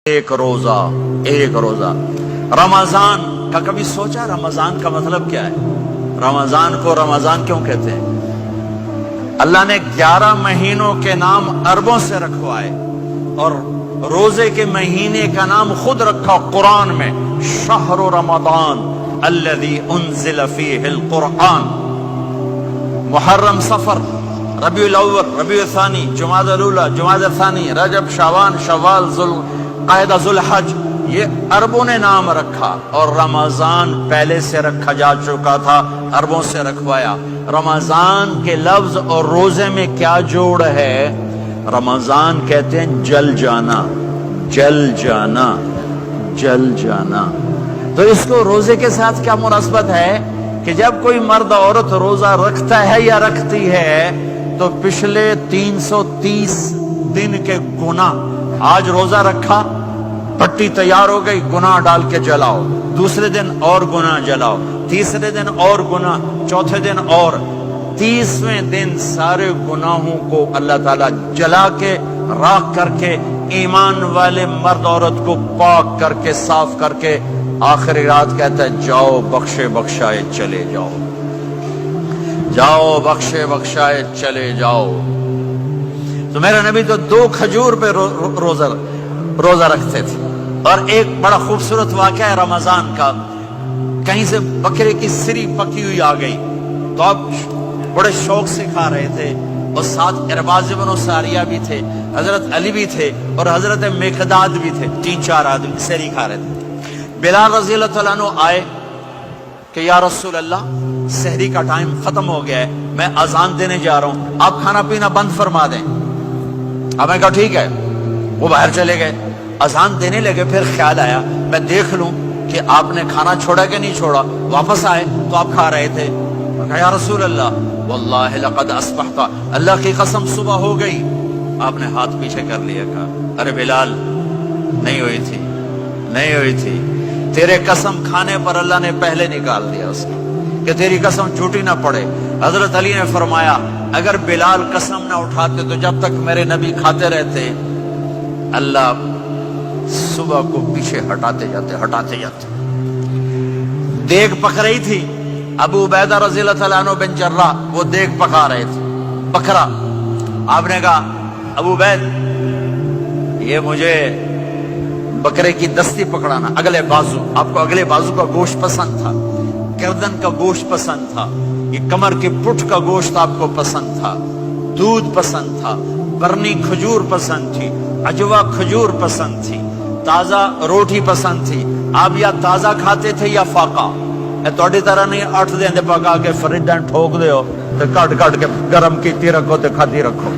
ایک روزہ رمضان کا کبھی سوچا رمضان کا مطلب کیا ہے؟ رمضان کو رمضان کیوں کہتے ہیں؟ اللہ نے 11 مہینوں کے نام عربوں سے رکھوائے اور روزے کے مہینے کا نام خود رکھا قرآن میں، شہر رمضان الذی انزل فیہ القرآن۔ محرم، صفر، ربیع الاول، ربیع الثانی، جمادی الاولی، جمادی الثانی، رجب، شعبان، شوال، ذوالقعدہ، ذوالحج، یہ عربوں نے نام رکھا اور رمضان پہلے سے رکھا جا چکا تھا، عربوں سے رکھوایا۔ رمضان کے لفظ اور روزے میں کیا جوڑ ہے؟ رمضان کہتے ہیں جل جانا، جل جانا، جل جانا۔ تو اس کو روزے کے ساتھ کیا مناسبت ہے کہ جب کوئی مرد عورت روزہ رکھتا ہے یا رکھتی ہے تو پچھلے 330 دن کے گناہ، آج روزہ رکھا، پٹی تیار ہو گئی، گناہ ڈال کے جلاؤ، دوسرے دن اور گناہ جلاؤ، تیسرے دن اور گناہ، چوتھے دن اور، 30ویں دن سارے گناہوں کو اللہ تعالیٰ جلا کے، راکھ کر کے، ایمان والے مرد عورت کو پاک کر کے، صاف کر کے، آخری رات کہتا ہے جاؤ بخشے بخشائے چلے جاؤ، جاؤ بخشے بخشائے چلے جاؤ۔ تو میرا نبی تو 2 کھجور پہ روزہ رکھتے تھے۔ اور ایک بڑا خوبصورت واقعہ ہے رمضان کا، کہیں سے بکرے کی سری پکی ہوئی آ گئی تو آپ بڑے شوق سے کھا رہے تھے، اور ساتھ ارباز بن ساریہ بھی تھے، حضرت علی بھی تھے اور حضرت مقداد بھی تھے، 3-4 آدمی سری کھا رہے تھے۔ بلال رضی اللہ عنہ آئے کہ یا رسول اللہ سحری کا ٹائم ختم ہو گیا ہے، میں اذان دینے جا رہا ہوں، آپ کھانا پینا بند فرما دیں۔ اب میں کہا ٹھیک ہے، وہ باہر چلے گئے، اذان دینے لگے، پھر خیال آیا میں دیکھ لوں کہ آپ نے کھانا چھوڑا کہ نہیں چھوڑا، واپس آئے تو آپ کھا رہے تھے۔ میں کہا یا رسول اللہ واللہ لقد اصبحت، اللہ کی قسم صبح ہو گئی۔ آپ نے ہاتھ پیچھے کر لیا، کہا ارے بلال نہیں ہوئی تھی، نہیں ہوئی تھی، تیرے قسم کھانے پر اللہ نے پہلے نکال دیا اس کو کہ تیری قسم جھوٹی نہ پڑے۔ حضرت علی نے فرمایا اگر بلال قسم نہ اٹھاتے تو جب تک میرے نبی کھاتے رہتے اللہ صبح کو پیچھے ہٹاتے جاتے۔ دیگ پک رہی تھی، ابو عبیدہ رضی اللہ تعالیٰ عنہ بن جراح وہ دیگ پکا رہے تھے، بکرا۔ آپ نے کہا ابو عبید یہ مجھے بکرے کی دستی پکڑانا، اگلے بازو، آپ کو اگلے بازو کا گوشت پسند تھا، گردن کا گوشت پسند تھا، یہ کمر کے پٹھ کا گوشت آپ کو پسند تھا، دودھ پسند تھا، برنی کھجور پسند تھی، عجوا کھجور پسند تھی، تازہ روٹی پسند تھی۔ آپ یا تازہ کھاتے تھے یا فاقہ، توڑی طرح نہیں 8 دن پکا کے فریڈاں ٹھوک دے ہو تو کٹ کے گرم کیتی رکھو تو کھاتی رکھو،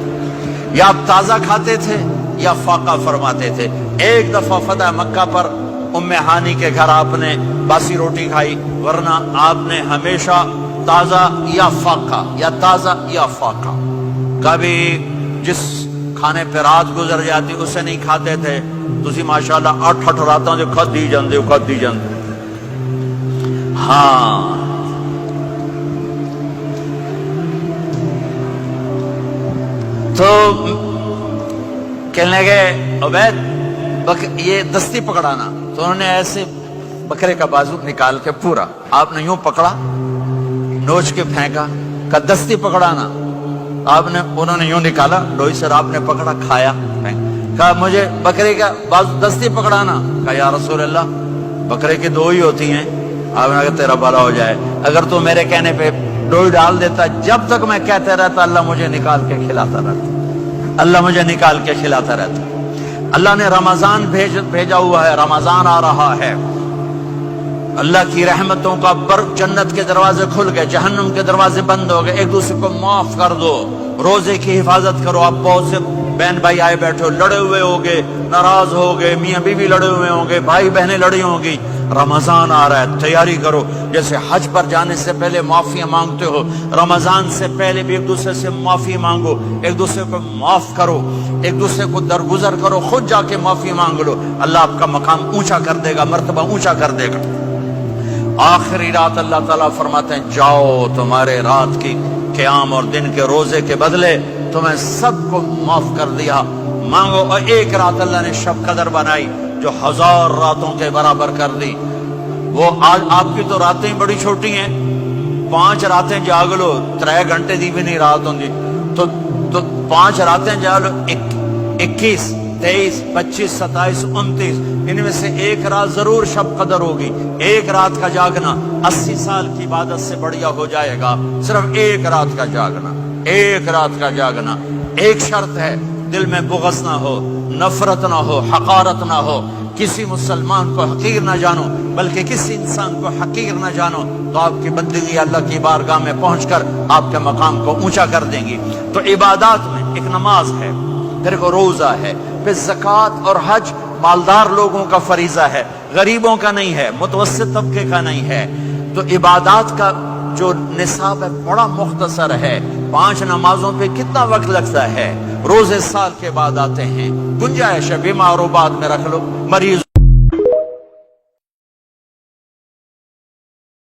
یا آپ تازہ کھاتے تھے یا فاقہ فرماتے تھے۔ ایک دفعہ فتح مکہ پر ام ہانی کے گھر آپ نے باسی روٹی کھائی، ورنہ آپ نے ہمیشہ تازہ یا فاقہ، یا تازہ یا فاقہ، کبھی جس کھانے پہ رات گزر جاتی اسے نہیں کھاتے تھے۔ تسی ماشاءاللہ 8 راتوں جو کھدی جاندے۔ ہاں تو کہنے لگے عبید یہ دستی پکڑانا، تو انہوں نے ایسے بکرے کا بازو نکال کے پورا آپ نے یوں پکڑا، نوچ کے پھینکا، کہ دستی پکڑانا، انہوں نے یوں نکالا لوئی سر، آپ نے پکڑا، کھایا، کہا مجھے بکرے کا بازو دستی پکڑانا۔ کہا یا رسول اللہ بکرے کی 2 ہی ہوتی ہیں۔ آپ نے کہا تیرا بھلا ہو جائے، اگر تو میرے کہنے پہ ڈوئی ڈال دیتا، جب تک میں کہتے رہتا اللہ مجھے نکال کے کھلاتا رہتا، اللہ مجھے نکال کے کھلاتا رہتا۔ اللہ نے رمضان بھیجا ہوا ہے، رمضان آ رہا ہے، اللہ کی رحمتوں کا جنت کے دروازے کھل گئے، جہنم کے دروازے بند ہو گئے، ایک دوسرے کو معاف کر دو، روزے کی حفاظت کرو۔ آپ بہت سے بہن بھائی آئے بیٹھے ہو، لڑے ہوئے ہوگے، ناراض ہوگے، میاں بیوی لڑے ہوئے ہوں گے، بھائی بہنیں لڑی ہوں گی۔ رمضان آ رہا ہے، تیاری کرو، جیسے حج پر جانے سے پہلے معافی مانگتے ہو، رمضان سے پہلے بھی ایک دوسرے سے معافی مانگو، ایک دوسرے کو معاف کرو، ایک دوسرے کو درگزر کرو، خود جا کے معافی مانگ لو، اللہ آپ کا مقام اونچا کر دے گا، مرتبہ اونچا کر دے گا۔ آخری رات اللہ تعالیٰ فرماتے ہیں جاؤ تمہارے رات کی قیام اور دن کے روزے کے بدلے تمہیں سب کو معاف کر دیا، مانگو۔ اور ایک رات اللہ نے شب قدر بنائی، جو 1000 راتوں کے برابر کر دی. وہ آج آپ کی تو راتیں بڑی چھوٹی ہیں, 5 راتیں جاگ لو 3 گھنٹے دی بھی نہیں رات ہوں گی, تو 5 راتیں جاگ لو, 21 23 25 27 29, ان میں سے ایک رات ضرور شب قدر ہوگی. ایک رات کا جاگنا 80 سال کی عبادت سے بڑھیا ہو جائے گا. صرف ایک رات کا جاگنا, ایک رات کا جاگنا. ایک شرط ہے, دل میں بغض نہ ہو, نفرت نہ ہو, حقارت نہ ہو, کسی مسلمان کو حقیر نہ جانو, بلکہ کسی انسان کو حقیر نہ جانو, تو آپ کی بندگی اللہ کی بارگاہ میں پہنچ کر آپ کے مقام کو اونچا کر دیں گی. تو عبادات میں ایک نماز ہے, پھر کو روزہ ہے, پھر زکوٰۃ اور حج مالدار لوگوں کا فریضہ ہے, غریبوں کا نہیں ہے, متوسط طبقے کا نہیں ہے. تو عبادات کا جو نصاب ہے بڑا مختصر ہے. 5 نمازوں پہ کتنا وقت لگتا ہے؟ روزے سال کے بعد آتے ہیں. گنجائش ہے, بیمار و بعد میں رکھ لو, مریض